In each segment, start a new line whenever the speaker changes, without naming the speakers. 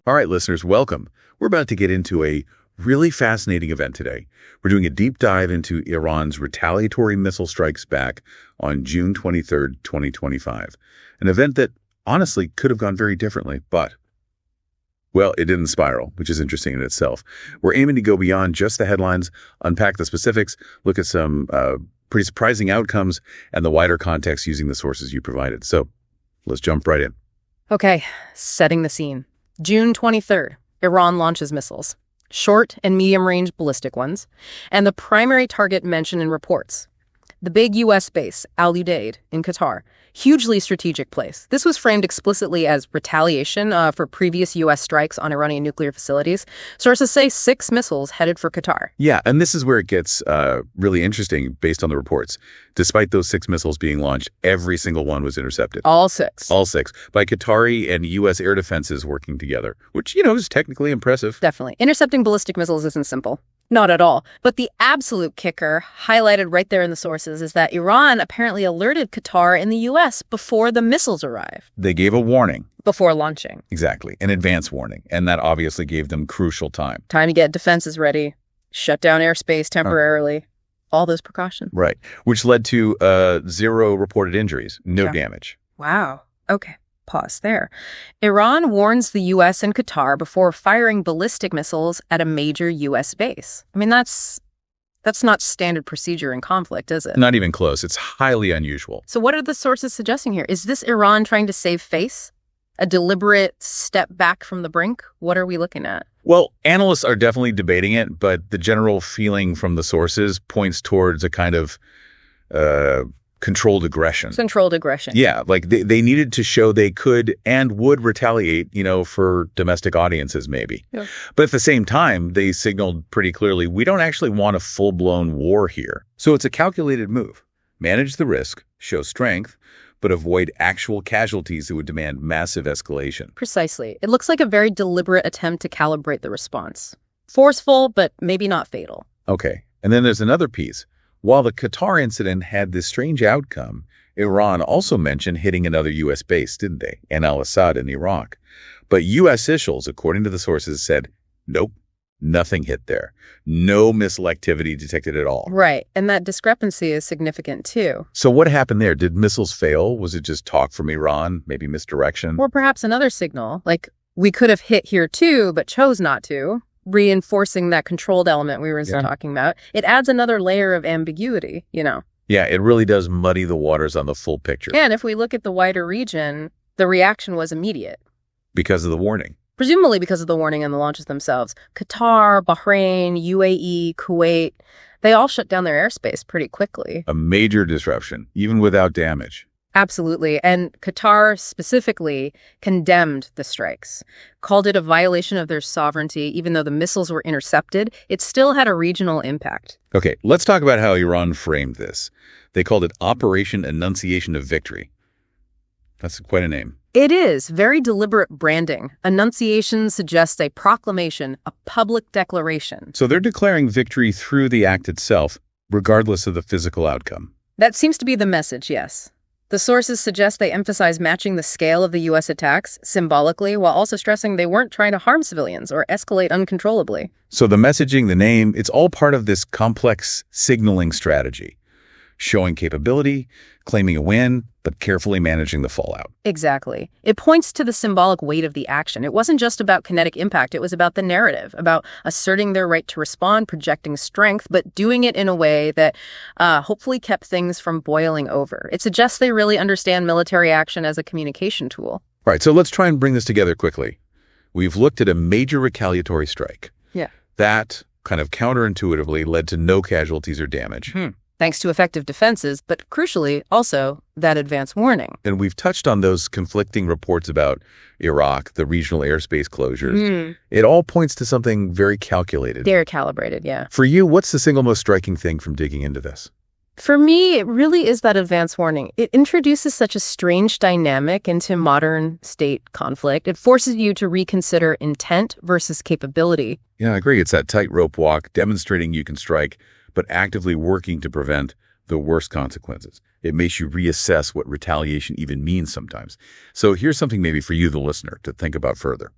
All right, listeners, welcome. We're about to get into a really fascinating event today. We're doing a deep dive into Iran's retaliatory missile strikes back on June 23rd, 2025. An event that honestly could have gone very differently, but, well, it didn't spiral, which is interesting in itself. We're aiming to go beyond just the headlines, unpack the specifics, look at some pretty surprising outcomes, and the wider context using the sources you provided. So let's jump right in.
Okay, setting the scene. June 23rd, Iran launches missiles, short and medium-range ballistic ones, and the primary target mentioned in reports, the big U.S. base, Al Udeid, in Qatar, hugely strategic place. This was framed explicitly as retaliation for previous U.S. strikes on Iranian nuclear facilities. Sources say 6 missiles headed for Qatar.
Yeah, and this is where it gets really interesting based on the reports. Despite those 6 missiles being launched, every single one was intercepted.
All 6.
All 6. By Qatari and U.S. air defenses working together, which, is technically impressive.
Definitely. Intercepting ballistic missiles isn't simple. Not at all. But the absolute kicker, highlighted right there in the sources, is that Iran apparently alerted Qatar and the U.S. before the missiles arrived.
They gave a warning.
Before launching.
Exactly. An advance warning. And that obviously gave them crucial time.
Time to get defenses ready, shut down airspace temporarily, all those precautions.
Right. Which led to 0 reported injuries, no damage.
Wow. Okay. Pause there. Iran warns the U.S. and Qatar before firing ballistic missiles at a major U.S. base. I mean, that's not standard procedure in conflict, is it?
Not even close. It's highly unusual.
So what are the sources suggesting here? Is this Iran trying to save face? A deliberate step back from the brink? What are we looking at?
Well, analysts are definitely debating it, but the general feeling from the sources points towards a kind of controlled aggression.
Controlled aggression.
Yeah, like they needed to show they could and would retaliate, for domestic audiences maybe. Yeah. But at the same time, they signaled pretty clearly, we don't actually want a full-blown war here. So it's a calculated move. Manage the risk, show strength, but avoid actual casualties that would demand massive escalation.
Precisely. It looks like a very deliberate attempt to calibrate the response. Forceful, but maybe not fatal.
Okay. And then there's another piece. While the Qatar incident had this strange outcome, Iran also mentioned hitting another U.S. base, didn't they? And al-Assad in Iraq. But U.S. officials, according to the sources, said, nope, nothing hit there. No missile activity detected at all.
Right. And that discrepancy is significant, too.
So what happened there? Did missiles fail? Was it just talk from Iran? Maybe misdirection?
Or perhaps another signal, like we could have hit here, too, but chose not to. Reinforcing that controlled element we were just talking about. It adds another layer of ambiguity,
Yeah, it really does muddy the waters on the full picture.
And if we look at the wider region, the reaction was immediate.
Because of the warning.
Presumably because of the warning and the launches themselves. Qatar, Bahrain, UAE, Kuwait, they all shut down their airspace pretty quickly.
A major disruption, even without damage.
Absolutely. And Qatar specifically condemned the strikes, called it a violation of their sovereignty. Even though the missiles were intercepted, it still had a regional impact.
Okay, let's talk about how Iran framed this. They called it Operation Annunciation of Victory. That's quite a name.
It is. Very deliberate branding. Annunciation suggests a proclamation, a public declaration.
So they're declaring victory through the act itself, regardless of the physical outcome.
That seems to be the message, yes. The sources suggest they emphasize matching the scale of the U.S. attacks symbolically, while also stressing they weren't trying to harm civilians or escalate uncontrollably.
So the messaging, the name, it's all part of this complex signaling strategy. Showing capability, claiming a win, but carefully managing the fallout.
Exactly. It points to the symbolic weight of the action. It wasn't just about kinetic impact. It was about the narrative, about asserting their right to respond, projecting strength, but doing it in a way that hopefully kept things from boiling over. It suggests they really understand military action as a communication tool.
All right, so let's try and bring this together quickly. We've looked at a major retaliatory strike.
Yeah.
That kind of counterintuitively led to no casualties or damage.
Thanks to effective defenses, but crucially, also that advance warning.
And we've touched on those conflicting reports about Iraq, the regional airspace closures. It all points to something very calculated.
They're calibrated, yeah.
For you, what's the single most striking thing from digging into this?
For me, it really is that advance warning. It introduces such a strange dynamic into modern state conflict. It forces you to reconsider intent versus capability.
Yeah, I agree. It's that tightrope walk, demonstrating you can strike, but actively working to prevent the worst consequences. It makes you reassess what retaliation even means sometimes. So here's something maybe for you, the listener, to think about further.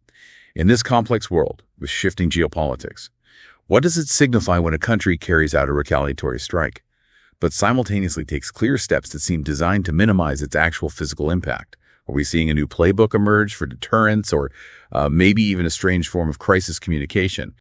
In this complex world, with shifting geopolitics, what does it signify when a country carries out a retaliatory strike, but simultaneously takes clear steps that seem designed to minimize its actual physical impact? Are we seeing a new playbook emerge for deterrence, or maybe even a strange form of crisis communication?